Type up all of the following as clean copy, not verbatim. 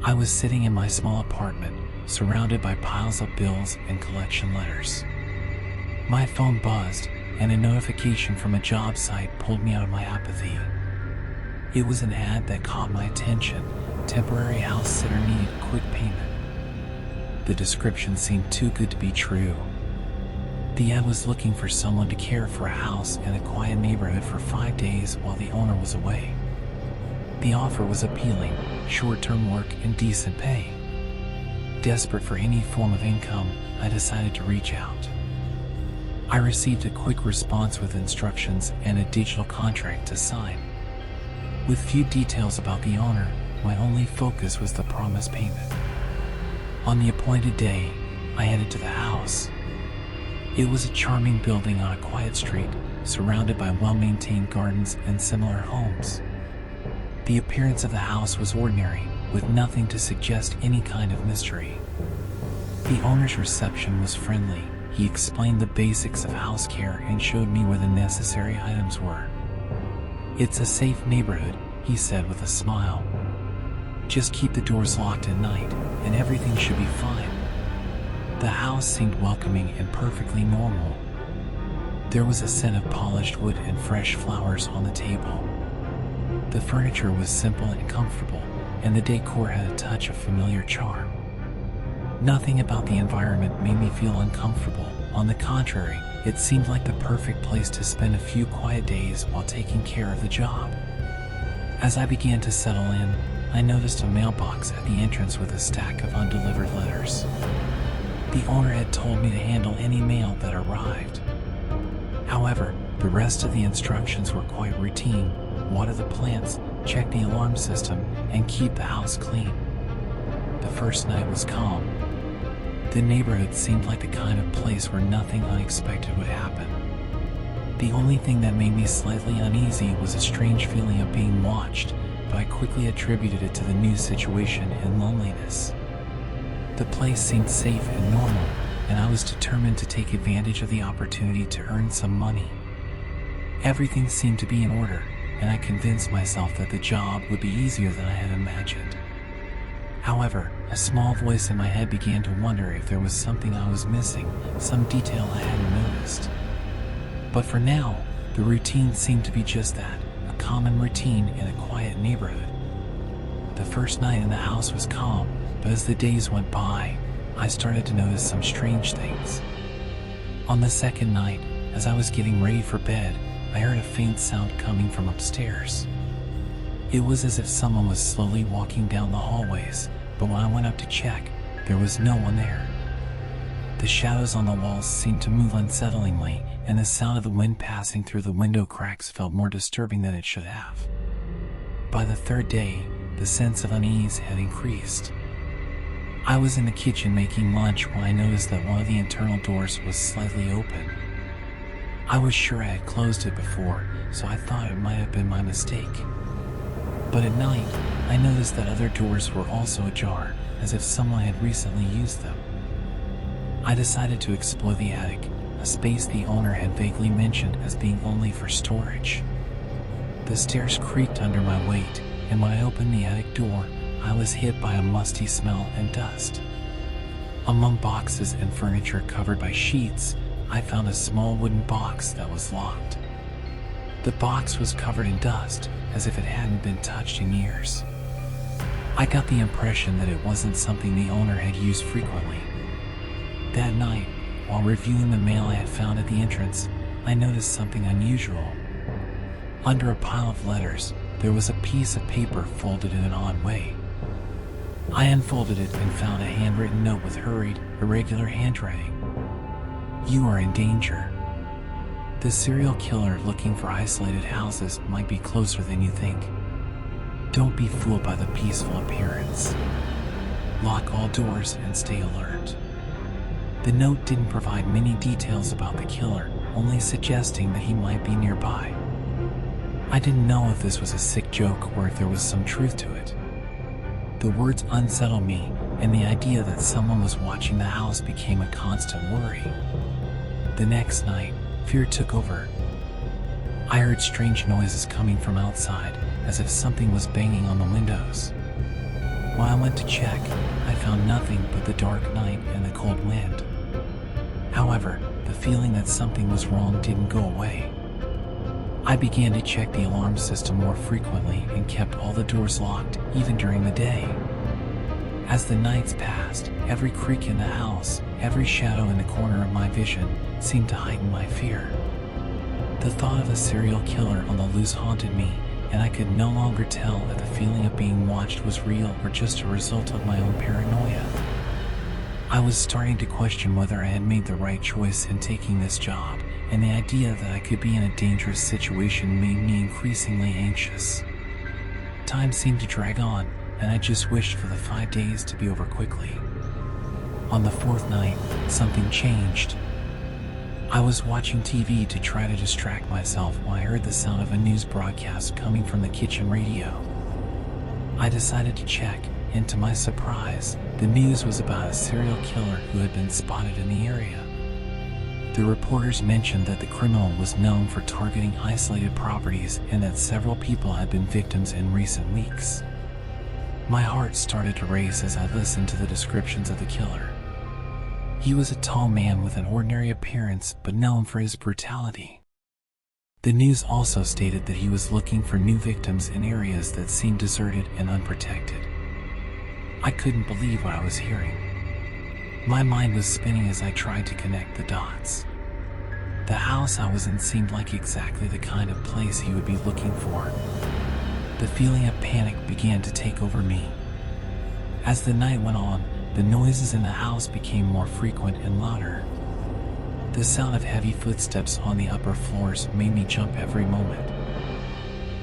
I was sitting in my small apartment, surrounded by piles of bills and collection letters. My phone buzzed, and a notification from a job site pulled me out of my apathy. It was an ad that caught my attention. Temporary house sitter needed quick payment. The description seemed too good to be true. The ad was looking for someone to care for a house in a quiet neighborhood for 5 days while the owner was away. The offer was appealing: short-term work and decent pay. Desperate for any form of income, I decided to reach out. I received a quick response with instructions and a digital contract to sign. With few details about the owner, my only focus was the promised payment. On the appointed day, I headed to the house. It was a charming building on a quiet street, surrounded by well-maintained gardens and similar homes. The appearance of the house was ordinary, with nothing to suggest any kind of mystery. The owner's reception was friendly. He explained the basics of house care and showed me where the necessary items were. "It's a safe neighborhood," he said with a smile. "Just keep the doors locked at night, and everything should be fine." The house seemed welcoming and perfectly normal. There was a scent of polished wood and fresh flowers on the table. The furniture was simple and comfortable, and the decor had a touch of familiar charm. Nothing about the environment made me feel uncomfortable. On the contrary, it seemed like the perfect place to spend a few quiet days while taking care of the job. As I began to settle in, I noticed a mailbox at the entrance with a stack of undelivered letters. The owner had told me to handle any mail that arrived. However, the rest of the instructions were quite routine: water the plants, check the alarm system, and keep the house clean. The first night was calm. The neighborhood seemed like the kind of place where nothing unexpected would happen. The only thing that made me slightly uneasy was a strange feeling of being watched, but I quickly attributed it to the new situation and loneliness. The place seemed safe and normal, and I was determined to take advantage of the opportunity to earn some money. Everything seemed to be in order, and I convinced myself that the job would be easier than I had imagined. However, a small voice in my head began to wonder if there was something I was missing, some detail I hadn't noticed. But for now, the routine seemed to be just that, a common routine in a quiet neighborhood. The first night in the house was calm, but as the days went by, I started to notice some strange things. On the second night, as I was getting ready for bed, I heard a faint sound coming from upstairs. It was as if someone was slowly walking down the hallways, but when I went up to check, there was no one there. The shadows on the walls seemed to move unsettlingly, and the sound of the wind passing through the window cracks felt more disturbing than it should have. By the third day, the sense of unease had increased. I was in the kitchen making lunch when I noticed that one of the internal doors was slightly open. I was sure I had closed it before, so I thought it might have been my mistake. But at night, I noticed that other doors were also ajar, as if someone had recently used them. I decided to explore the attic, a space the owner had vaguely mentioned as being only for storage. The stairs creaked under my weight, and when I opened the attic door, I was hit by a musty smell and dust. Among boxes and furniture covered by sheets, I found a small wooden box that was locked. The box was covered in dust, as if it hadn't been touched in years. I got the impression that it wasn't something the owner had used frequently. That night, while reviewing the mail I had found at the entrance, I noticed something unusual. Under a pile of letters, there was a piece of paper folded in an odd way. I unfolded it and found a handwritten note with hurried, irregular handwriting. "You are in danger. The serial killer looking for isolated houses might be closer than you think. Don't be fooled by the peaceful appearance. Lock all doors and stay alert." The note didn't provide many details about the killer, only suggesting that he might be nearby. I didn't know if this was a sick joke or if there was some truth to it. The words unsettled me, and the idea that someone was watching the house became a constant worry. The next night, fear took over. I heard strange noises coming from outside, as if something was banging on the windows. When I went to check, I found nothing but the dark night and the cold wind. However, the feeling that something was wrong didn't go away. I began to check the alarm system more frequently and kept all the doors locked, even during the day. As the nights passed, every creak in the house, every shadow in the corner of my vision seemed to heighten my fear. The thought of a serial killer on the loose haunted me, and I could no longer tell if the feeling of being watched was real or just a result of my own paranoia. I was starting to question whether I had made the right choice in taking this job, and the idea that I could be in a dangerous situation made me increasingly anxious. Time seemed to drag on, and I just wished for the 5 days to be over quickly. On the fourth night, something changed. I was watching TV to try to distract myself when I heard the sound of a news broadcast coming from the kitchen radio. I decided to check, and to my surprise, the news was about a serial killer who had been spotted in the area. The reporters mentioned that the criminal was known for targeting isolated properties and that several people had been victims in recent weeks. My heart started to race as I listened to the descriptions of the killer. He was a tall man with an ordinary appearance but known for his brutality. The news also stated that he was looking for new victims in areas that seemed deserted and unprotected. I couldn't believe what I was hearing. My mind was spinning as I tried to connect the dots. The house I was in seemed like exactly the kind of place he would be looking for. The feeling of panic began to take over me. As the night went on, the noises in the house became more frequent and louder. The sound of heavy footsteps on the upper floors made me jump every moment.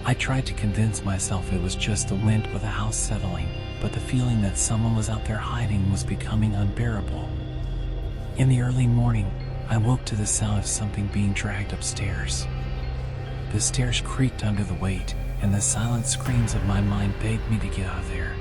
I tried to convince myself it was just the wind or the house settling, but the feeling that someone was out there hiding was becoming unbearable. In the early morning, I woke to the sound of something being dragged upstairs. The stairs creaked under the weight, and the silent screams of my mind begged me to get out of there.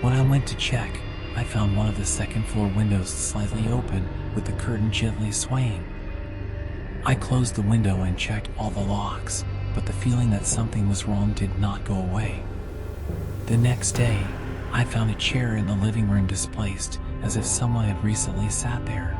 When I went to check, I found one of the second-floor windows slightly open, with the curtain gently swaying. I closed the window and checked all the locks, but the feeling that something was wrong did not go away. The next day, I found a chair in the living room displaced, as if someone had recently sat there.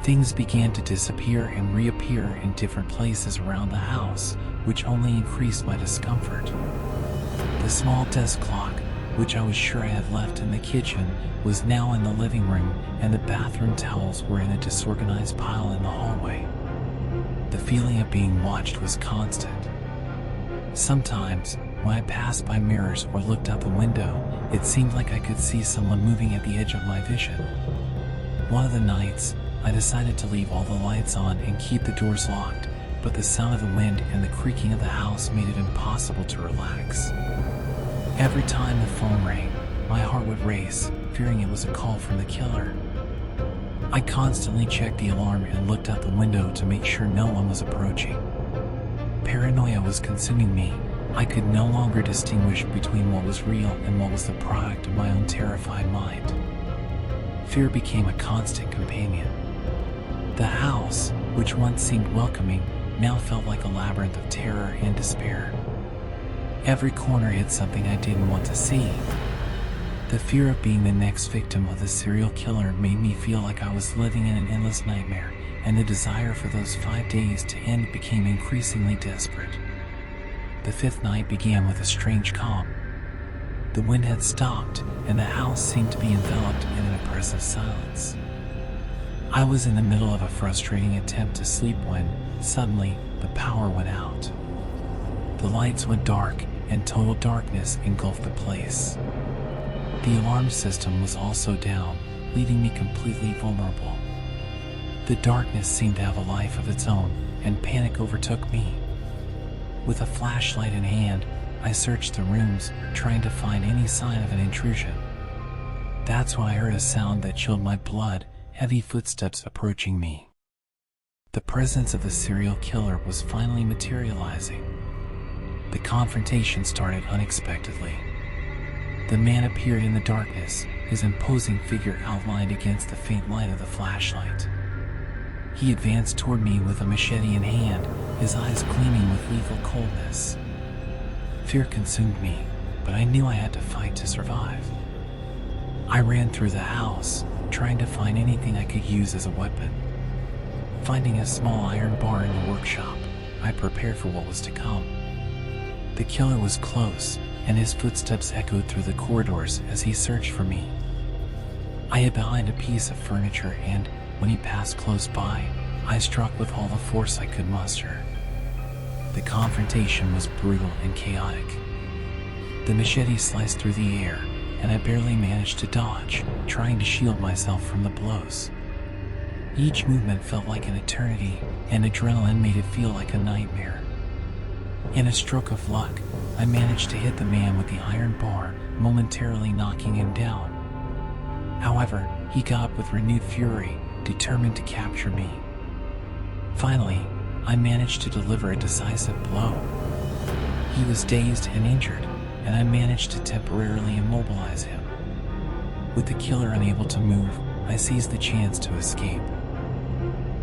Things began to disappear and reappear in different places around the house, which only increased my discomfort. The small desk clock, which I was sure I had left in the kitchen, was now in the living room, and the bathroom towels were in a disorganized pile in the hallway. The feeling of being watched was constant. Sometimes, when I passed by mirrors or looked out the window, it seemed like I could see someone moving at the edge of my vision. One of the nights, I decided to leave all the lights on and keep the doors locked, but the sound of the wind and the creaking of the house made it impossible to relax. Every time the phone rang, my heart would race, fearing it was a call from the killer. I constantly checked the alarm and looked out the window to make sure no one was approaching. Paranoia was consuming me. I could no longer distinguish between what was real and what was the product of my own terrified mind. Fear became a constant companion. The house, which once seemed welcoming, now felt like a labyrinth of terror and despair. Every corner hid something I didn't want to see. The fear of being the next victim of the serial killer made me feel like I was living in an endless nightmare, and the desire for those 5 days to end became increasingly desperate. The fifth night began with a strange calm. The wind had stopped, and the house seemed to be enveloped in an oppressive silence. I was in the middle of a frustrating attempt to sleep when, suddenly, the power went out. The lights went dark, and total darkness engulfed the place. The alarm system was also down, leaving me completely vulnerable. The darkness seemed to have a life of its own, and panic overtook me. With a flashlight in hand, I searched the rooms, trying to find any sign of an intrusion. That's when I heard a sound that chilled my blood, heavy footsteps approaching me. The presence of the serial killer was finally materializing. The confrontation started unexpectedly. The man appeared in the darkness, his imposing figure outlined against the faint light of the flashlight. He advanced toward me with a machete in hand, his eyes gleaming with lethal coldness. Fear consumed me, but I knew I had to fight to survive. I ran through the house, trying to find anything I could use as a weapon. Finding a small iron bar in the workshop, I prepared for what was to come. The killer was close, and his footsteps echoed through the corridors as he searched for me. I hid behind a piece of furniture, and when he passed close by, I struck with all the force I could muster. The confrontation was brutal and chaotic. The machete sliced through the air, and I barely managed to dodge, trying to shield myself from the blows. Each movement felt like an eternity, and adrenaline made it feel like a nightmare. In a stroke of luck, I managed to hit the man with the iron bar, momentarily knocking him down. However, he got up with renewed fury, determined to capture me. Finally, I managed to deliver a decisive blow. He was dazed and injured, and I managed to temporarily immobilize him. With the killer unable to move, I seized the chance to escape.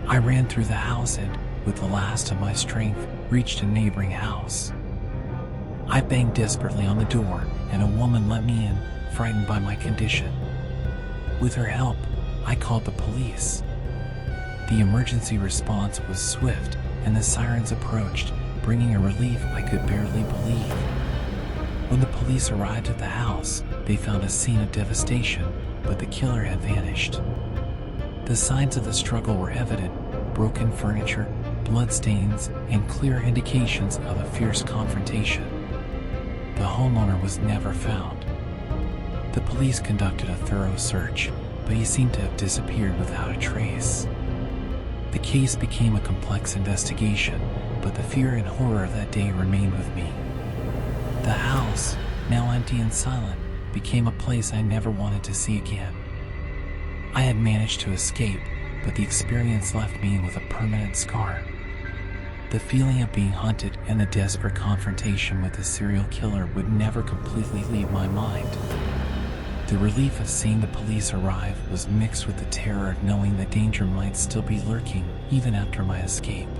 I ran through the house and, with the last of my strength, reached a neighboring house. I banged desperately on the door, and a woman let me in, frightened by my condition. With her help, I called the police. The emergency response was swift, and the sirens approached, bringing a relief I could barely believe. When the police arrived at the house, they found a scene of devastation, but the killer had vanished. The signs of the struggle were evident: broken furniture, bloodstains, and clear indications of a fierce confrontation. The homeowner was never found. The police conducted a thorough search, but he seemed to have disappeared without a trace. The case became a complex investigation, but the fear and horror of that day remained with me. The house, now empty and silent, became a place I never wanted to see again. I had managed to escape, but the experience left me with a permanent scar. The feeling of being hunted and the desperate confrontation with the serial killer would never completely leave my mind. The relief of seeing the police arrive was mixed with the terror of knowing that danger might still be lurking even after my escape.